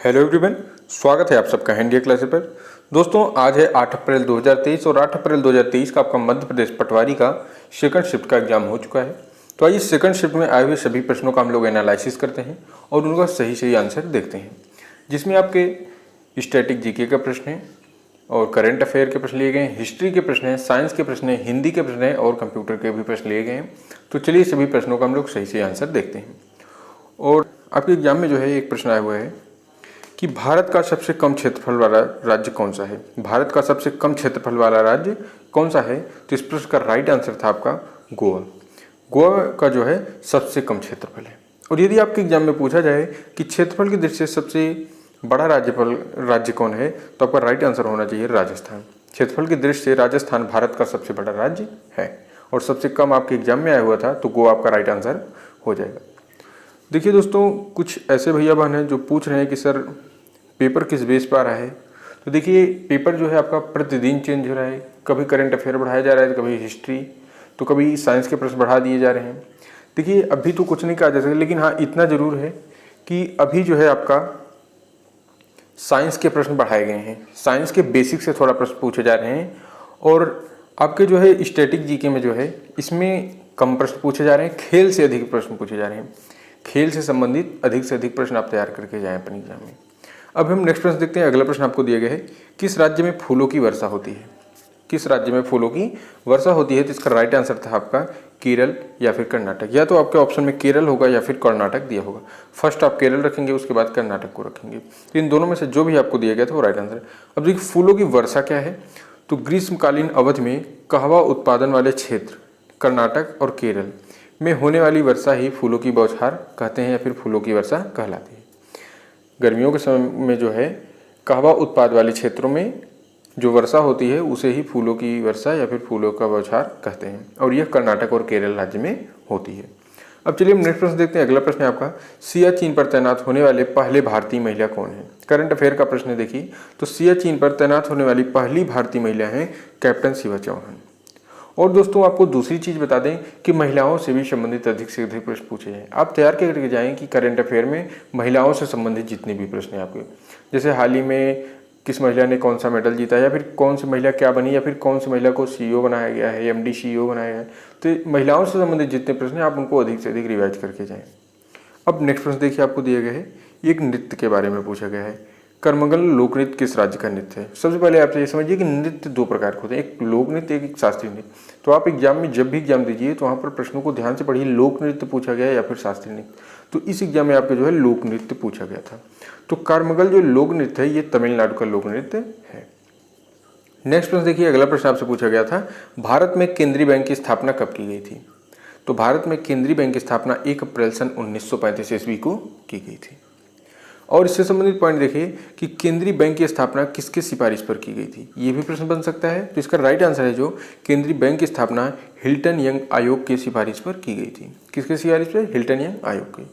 Hello everyone, स्वागत है आप सबका इंडिया क्लासेस पर। दोस्तों, आज है 8 अप्रैल 2023 और 8 अप्रैल 2023 का आपका मध्य प्रदेश पटवारी का सेकंड शिफ्ट का एग्जाम हो चुका है। तो आइए सेकंड शिफ्ट में आए हुए सभी प्रश्नों का हम लोग एनालिसिस करते हैं और उनका सही सही आंसर देखते हैं, जिसमें आपके स्टैटिक जीके का प्रश्न है और करंट अफेयर के प्रश्न लिए गए हैं, हिस्ट्री के प्रश्न हैं, साइंस के प्रश्न हैं, हिंदी के प्रश्न हैं और कंप्यूटर के भी प्रश्न लिए गए हैं। तो चलिए सभी प्रश्नों का हम लोग सही सही आंसर देखते हैं। और आपके एग्जाम में जो है एक प्रश्न आया हुआ है कि भारत का सबसे कम क्षेत्रफल वाला राज्य कौन सा है। भारत का सबसे कम क्षेत्रफल वाला राज्य कौन सा है? तो इस प्रश्न का राइट आंसर था आपका गोवा। गोवा का जो है सबसे कम क्षेत्रफल है। और यदि आपके एग्जाम में पूछा जाए कि क्षेत्रफल की दृष्टि से सबसे बड़ा राज्य कौन है, तो आपका राइट आंसर होना चाहिए राजस्थान। क्षेत्रफल की दृष्टि से राजस्थान भारत का सबसे बड़ा राज्य है और सबसे कम आपके एग्जाम में आया हुआ था, तो गोवा आपका राइट आंसर हो जाएगा। देखिए दोस्तों, कुछ ऐसे भैया बहन हैं जो पूछ रहे हैं कि सर पेपर किस बेस पर आ रहा है। तो देखिए, पेपर जो है आपका प्रतिदिन चेंज हो रहा है। कभी करंट अफेयर बढ़ाया जा रहा है, तो कभी हिस्ट्री, तो कभी साइंस के प्रश्न बढ़ा दिए जा रहे हैं। देखिए, अभी तो कुछ नहीं कहा जा सकता, लेकिन हाँ इतना ज़रूर है कि अभी जो है आपका साइंस के प्रश्न बढ़ाए गए हैं। साइंस के बेसिक से थोड़ा प्रश्न पूछे जा रहे हैं और आपके जो है स्टैटिक जीके में जो है इसमें कम प्रश्न पूछे जा रहे हैं, खेल से अधिक प्रश्न पूछे जा रहे हैं। खेल से संबंधित अधिक से अधिक प्रश्न आप तैयार करके जाएं अपने एग्जाम में। अब हम नेक्स्ट प्रश्न देखते हैं। अगला प्रश्न आपको दिया गया है, किस राज्य में फूलों की वर्षा होती है? किस राज्य में फूलों की वर्षा होती है? तो इसका राइट आंसर था आपका केरल या फिर कर्नाटक। या तो आपके ऑप्शन में केरल होगा या फिर कर्नाटक दिया होगा। फर्स्ट आप केरल रखेंगे, उसके बाद कर्नाटक को रखेंगे। तो इन दोनों में से जो भी आपको दिया गया था वो राइट आंसर है। अब देखिए, फूलों की वर्षा क्या है? तो ग्रीष्मकालीन अवधि में कहवा उत्पादन वाले क्षेत्र कर्नाटक और केरल में होने वाली वर्षा ही फूलों की बौछार कहते हैं या फिर फूलों की वर्षा कहलाती है। गर्मियों के समय में जो है कहवा उत्पाद वाले क्षेत्रों में जो वर्षा होती है उसे ही फूलों की वर्षा या फिर फूलों का बौछार कहते हैं और यह कर्नाटक और केरल राज्य में होती है। अब चलिए हम नेक्स्ट प्रश्न देखते हैं। अगला प्रश्न है आपका, सियाचिन पर तैनात होने वाले पहले भारतीय महिला कौन है? करंट अफेयर का प्रश्न देखिए, तो सियाचिन पर तैनात होने वाली पहली भारतीय महिला है कैप्टन शिवा चौहान। और दोस्तों, आपको दूसरी चीज़ बता दें कि महिलाओं से भी संबंधित अधिक से अधिक प्रश्न पूछे जाएं। आप तैयार करके जाएं कि करंट अफेयर में महिलाओं से संबंधित जितने भी प्रश्न हैं आपके, जैसे हाल ही में किस महिला ने कौन सा मेडल जीता या फिर कौन सी महिला क्या बनी या फिर कौन सी महिला को सीईओ बनाया गया है, एमडी सीईओ बनाया गया है। तो महिलाओं से संबंधित जितने प्रश्न हैं आप उनको अधिक से अधिक रिवाइज करके जाएँ। अब नेक्स्ट प्रश्न देखिए, आपको दिया गया है, एक नृत्य के बारे में पूछा गया है। करमंगल लोक नृत्य किस राज्य का नृत्य है? सबसे पहले आप ये समझिए कि नृत्य दो प्रकार के होते हैं, एक लोक नृत्य, एक शास्त्रीय नृत्य। तो आप एग्जाम में जब भी एग्जाम दीजिए तो वहाँ पर प्रश्नों को ध्यान से पढ़िए, लोक नृत्य पूछा गया या फिर शास्त्रीय नृत्य। तो इस एग्जाम में आपके जो है लोक नृत्य पूछा गया था। तो करमंगल जो लोक नृत्य है ये तमिलनाडु का लोक नृत्य है। नेक्स्ट प्रश्न देखिए, अगला प्रश्न आपसे पूछा गया था, भारत में केंद्रीय बैंक की स्थापना कब की गई थी? तो भारत में केंद्रीय बैंक की स्थापना 1 अप्रैल सन 1935 ईस्वी को की गई थी। और इससे संबंधित पॉइंट देखिए कि केंद्रीय बैंक की स्थापना किसके सिफारिश पर की गई थी, ये भी प्रश्न बन सकता है। तो इसका राइट आंसर है जो केंद्रीय बैंक की स्थापना हिल्टन यंग आयोग की सिफारिश पर की गई थी। किसके सिफारिश पर? हिल्टन यंग आयोग की।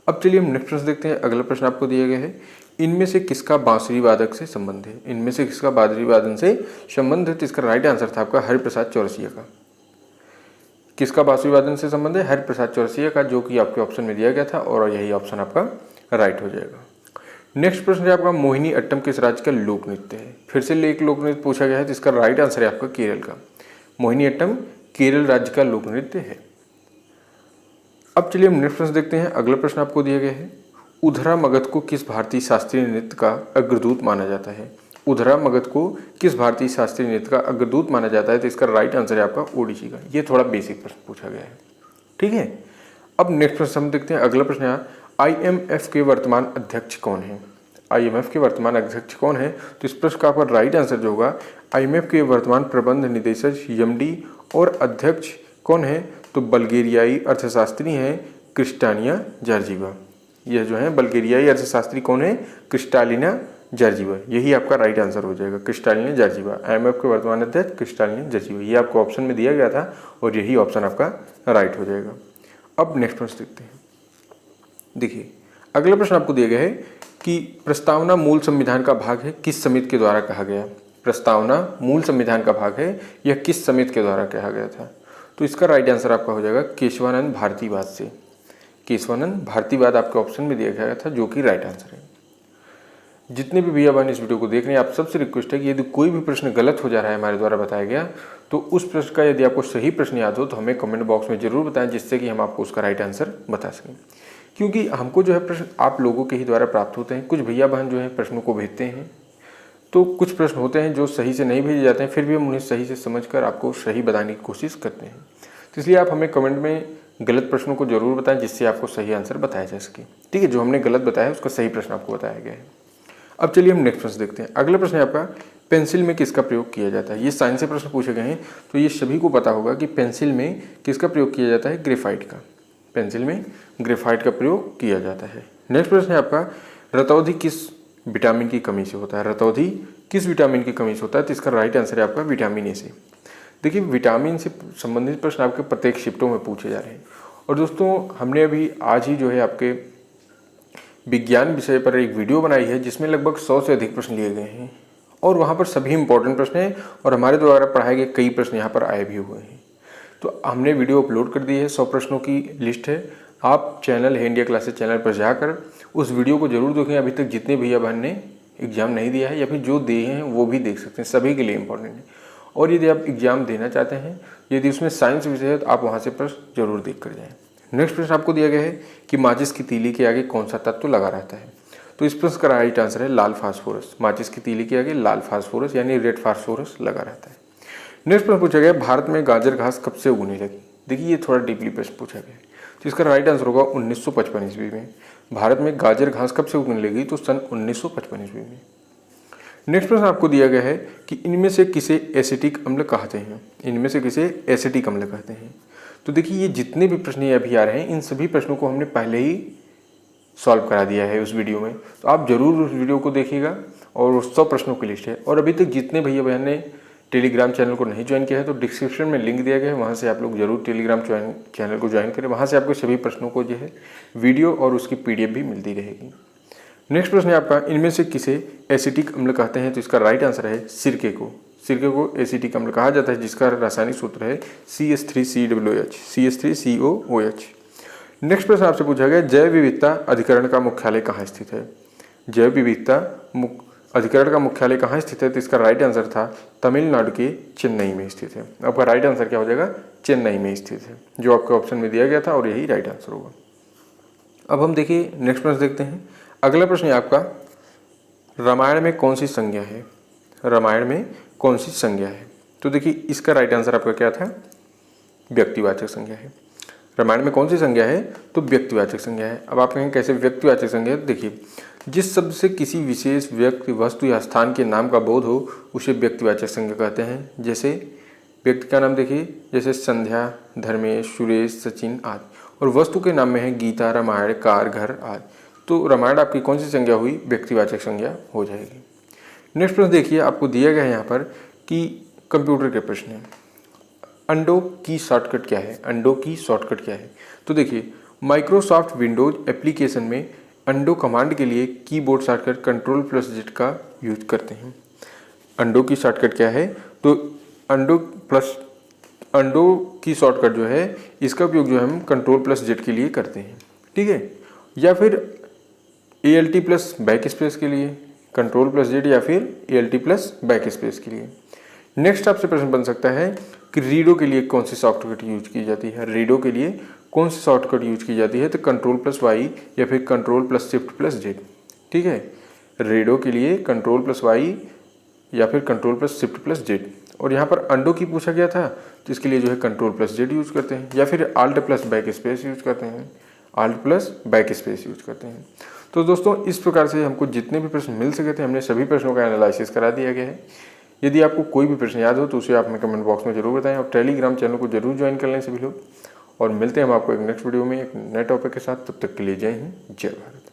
अब चलिए हम नेक्स्ट प्रश्न देखते हैं। अगला प्रश्न आपको दिया गया है, इनमें से किसका बांसुरी वादक से संबंध है? इनमें से किसका बांसुरी वादन से संबंध है? तो इसका राइट आंसर था आपका हरिप्रसाद चौरसिया का। किसका बांसुरी वादन से संबंध है? हरिप्रसाद चौरसिया का, जो कि आपके ऑप्शन में दिया गया था और यही ऑप्शन आपका राइट हो जाएगा। नेक्स्ट प्रश्न है आपका, मोहिनी अट्टम किस राज्य का लोक नृत्य है? फिर से एक लोक नृत्य पूछा गया है, तो इसका राइट आंसर है आपका केरल का। मोहिनी अट्टम केरल राज्य का लोक नृत्य है। अब चलिए हम नेक्स्ट प्रश्न देखते हैं। अगला प्रश्न आपको दिया गया है, उधरा मगध को किस भारतीय शास्त्रीय नृत्य का अग्रदूत माना जाता है? उधरा मगध को किस भारतीय शास्त्रीय नृत्य का अग्रदूत माना जाता है? तो इसका राइट आंसर है आपका ओडिसी का। ये थोड़ा बेसिक प्रश्न पूछा गया है, ठीक है। अब नेक्स्ट प्रश्न हम देखते हैं। अगला प्रश्न है, IMF के वर्तमान अध्यक्ष कौन है? IMF के वर्तमान अध्यक्ष कौन है? तो इस प्रश्न का आपका राइट आंसर जो होगा, IMF के वर्तमान प्रबंध निदेशक MD और अध्यक्ष कौन है? तो बल्गेरियाई अर्थशास्त्री हैं क्रिस्टालिना जॉर्जीवा। यह जो है बल्गेरियाई अर्थशास्त्री कौन है? Kristalina Georgieva. यही आपका राइट आंसर हो जाएगा, क्रिस्टालिना जॉर्जीवा। IMF के वर्तमान अध्यक्ष क्रिस्टालिना जॉर्जीवा, ये आपको ऑप्शन में दिया गया था और यही ऑप्शन आपका राइट हो जाएगा। अब नेक्स्ट प्रश्न देखते हैं। देखिए, अगला प्रश्न आपको दिया गया है कि प्रस्तावना मूल संविधान का भाग है, किस समिति के द्वारा कहा गया? प्रस्तावना मूल संविधान का भाग है, यह किस समिति के द्वारा कहा गया था? तो इसका राइट आंसर आपका हो जाएगा केशवानंद भारतीवाद से। केशवानंद भारतीवाद आपके ऑप्शन में दिया गया था, जो कि राइट आंसर है। जितने भी भैया बहन इस वीडियो को देख रहे हैं, आप सबसे रिक्वेस्ट है कि यदि कोई भी प्रश्न गलत हो जा रहा है हमारे द्वारा बताया गया, तो उस प्रश्न का यदि आपको सही प्रश्न याद हो तो हमें कमेंट बॉक्स में जरूर बताएं, जिससे कि हम आपको उसका राइट आंसर बता सकें। क्योंकि हमको जो है प्रश्न आप लोगों के ही द्वारा प्राप्त होते हैं। कुछ भैया बहन जो है प्रश्नों को भेजते हैं, तो कुछ प्रश्न होते हैं जो सही से नहीं भेजे जाते हैं, फिर भी हम उन्हें सही से समझकर आपको सही बताने की कोशिश करते हैं। तो इसलिए आप हमें कमेंट में गलत प्रश्नों को जरूर बताएं, जिससे आपको सही आंसर बताया जा सके। ठीक है, जो हमने गलत बताया है उसका सही प्रश्न आपको बताया गया है। अब चलिए हम नेक्स्ट प्रश्न देखते हैं। अगला प्रश्न है आपका, पेंसिल में किसका प्रयोग किया जाता है। ये साइंस से प्रश्न पूछे गए हैं, तो ये सभी को पता होगा कि पेंसिल में किसका प्रयोग किया जाता है, ग्रेफाइट का। पेंसिल में ग्रेफाइट का प्रयोग किया जाता है। नेक्स्ट प्रश्न है आपका, रतौंधी किस विटामिन की कमी से होता है। रतौंधी किस विटामिन की कमी से होता है, तो इसका राइट आंसर है आपका विटामिन ए से। देखिए, विटामिन से संबंधित प्रश्न आपके प्रत्येक शिफ्टों में पूछे जा रहे हैं। और दोस्तों, हमने अभी आज ही जो है आपके विज्ञान विषय पर एक वीडियो बनाई है, जिसमें लगभग 100 से अधिक प्रश्न लिए गए हैं और वहाँ पर सभी इंपॉर्टेंट प्रश्न हैं और हमारे द्वारा पढ़ाए गए कई प्रश्न यहाँ पर आए भी हुए हैं। तो हमने वीडियो अपलोड कर दी है, 100 प्रश्नों की लिस्ट है। आप चैनल है इंडिया क्लासेस चैनल पर जाकर उस वीडियो को जरूर देखें। अभी तक जितने भैया बहन ने एग्जाम नहीं दिया है या फिर जो दिए हैं वो भी देख सकते हैं, सभी के लिए इंपॉर्टेंट है। और यदि आप एग्जाम देना चाहते हैं, यदि उसमें साइंस विषय है, तो आप वहाँ से प्रश्न जरूर देख कर जाएँ। नेक्स्ट प्रश्न आपको दिया गया है कि माचिस की तीली के आगे कौन सा तत्व लगा रहता है। तो इस प्रश्न का राइट आंसर है लाल फास्फोरस। माचिस की तीली के आगे लाल फास्फोरस यानी रेड फास्फोरस लगा रहता है। नेक्स्ट प्रश्न पूछा गया, भारत में गाजर घास कब से उगने लगी। देखिए, ये थोड़ा डीपली प्रश्न पूछा गया है, तो इसका राइट आंसर होगा 1955 ईस्वी में। भारत में गाजर घास कब से उगने लगी, तो सन 1955 ईस्वी में। नेक्स्ट प्रश्न आपको दिया गया है कि इनमें से किसे एसिटिक अम्ल कहते हैं। इनमें से किसे एसिटिक अम्ल कहते हैं। तो देखिए, ये जितने भी प्रश्न ये अभी आ रहे हैं, इन सभी प्रश्नों को हमने पहले ही सॉल्व करा दिया है उस वीडियो में। तो आप जरूर उस वीडियो को देखिएगा और उस 100 प्रश्नों की लिस्ट है। और अभी तक जितने भैया बहन ने टेलीग्राम चैनल को नहीं ज्वाइन किया है, तो डिस्क्रिप्शन में लिंक दिया गया है, वहाँ से आप लोग जरूर टेलीग्राम चैनल को ज्वाइन करें। वहाँ से आपको सभी प्रश्नों को जो है वीडियो और उसकी PDF भी मिलती रहेगी। नेक्स्ट प्रश्न है आपका, इनमें से किसे एसिटिक अम्ल कहते हैं। तो इसका राइट आंसर है सिरके को। सिरके को एसिटिक अम्ल कहा जाता है, जिसका रासायनिक सूत्र है CH3COOH। CH3COOH। नेक्स्ट प्रश्न आपसे पूछा गया, जैव विविधता अधिकरण का मुख्यालय कहाँ स्थित है। जैव विविधता अधिकरण का मुख्यालय कहाँ स्थित है, तो इसका राइट आंसर था तमिलनाडु के चेन्नई में स्थित है। आपका राइट आंसर क्या हो जाएगा, चेन्नई में स्थित है, जो आपके ऑप्शन में दिया गया था और यही राइट आंसर होगा। अब हम देखिए नेक्स्ट प्रश्न देखते हैं। अगला प्रश्न है आपका, रामायण में कौन सी संज्ञा है। रामायण में कौन सी संज्ञा है। तो देखिए, इसका राइट आंसर आपका क्या था, व्यक्तिवाचक संज्ञा है। रामायण में कौन सी संज्ञा है, तो व्यक्तिवाचक संज्ञा है। अब आप कहेंगे कैसे व्यक्तिवाचक संज्ञा। देखिए, जिस शब्द से किसी विशेष व्यक्ति, वस्तु या स्थान के नाम का बोध हो, उसे व्यक्तिवाचक संज्ञा कहते हैं। जैसे व्यक्ति का नाम देखिए, जैसे संध्या, धर्मेश, सुरेश, सचिन आदि। और वस्तु के नाम में है गीता, रामायण, कार, घर आदि। तो रामायण आपकी कौन सी संज्ञा हुई, व्यक्तिवाचक संज्ञा हो जाएगी। नेक्स्ट प्रश्न देखिए, आपको दिया गया है यहाँ पर कि कंप्यूटर के प्रश्न है, अंडो की शॉर्टकट क्या है। अंडो की शॉर्टकट क्या है। तो देखिए, माइक्रोसॉफ्ट विंडोज एप्लीकेशन में अंडो कमांड के लिए कीबोर्ड शॉर्टकट Ctrl+Z का यूज करते हैं। अंडो की शॉर्टकट क्या है, तो अंडो की शॉर्टकट जो है, इसका उपयोग जो है हम Ctrl+Z के लिए करते हैं। ठीक है, या फिर ALT+ बैक स्पेस के लिए, Ctrl+Z या फिर ALT+ बैक स्पेस के लिए। नेक्स्ट आपसे प्रश्न बन सकता है कि रीडो के लिए कौन सी शॉर्टकट यूज की जाती है। रीडो के लिए कौन सी शॉर्टकट यूज की जाती है, तो Ctrl+Y या फिर Ctrl+Shift+Z। ठीक है, रीडो के लिए Ctrl+Y या फिर Ctrl+Shift+Z। और यहाँ पर अंडो की पूछा गया था, तो इसके लिए जो है Ctrl+Z यूज करते हैं, या फिर Alt+ बैक स्पेस यूज करते हैं। Alt+ बैक स्पेस यूज करते हैं। तो दोस्तों, इस प्रकार से हमको जितने भी प्रश्न मिल सके थे, हमने सभी प्रश्नों का एनालिसिस करा दिया गया है। यदि आपको कोई भी प्रश्न याद हो तो उसे आप हमें कमेंट बॉक्स में जरूर बताएं और टेलीग्राम चैनल को जरूर ज्वाइन कर लें सभी लोग। और मिलते हैं हम आपको एक नेक्स्ट वीडियो में एक नए टॉपिक के साथ। तब तक के लिए जय हिंद, जय भारत।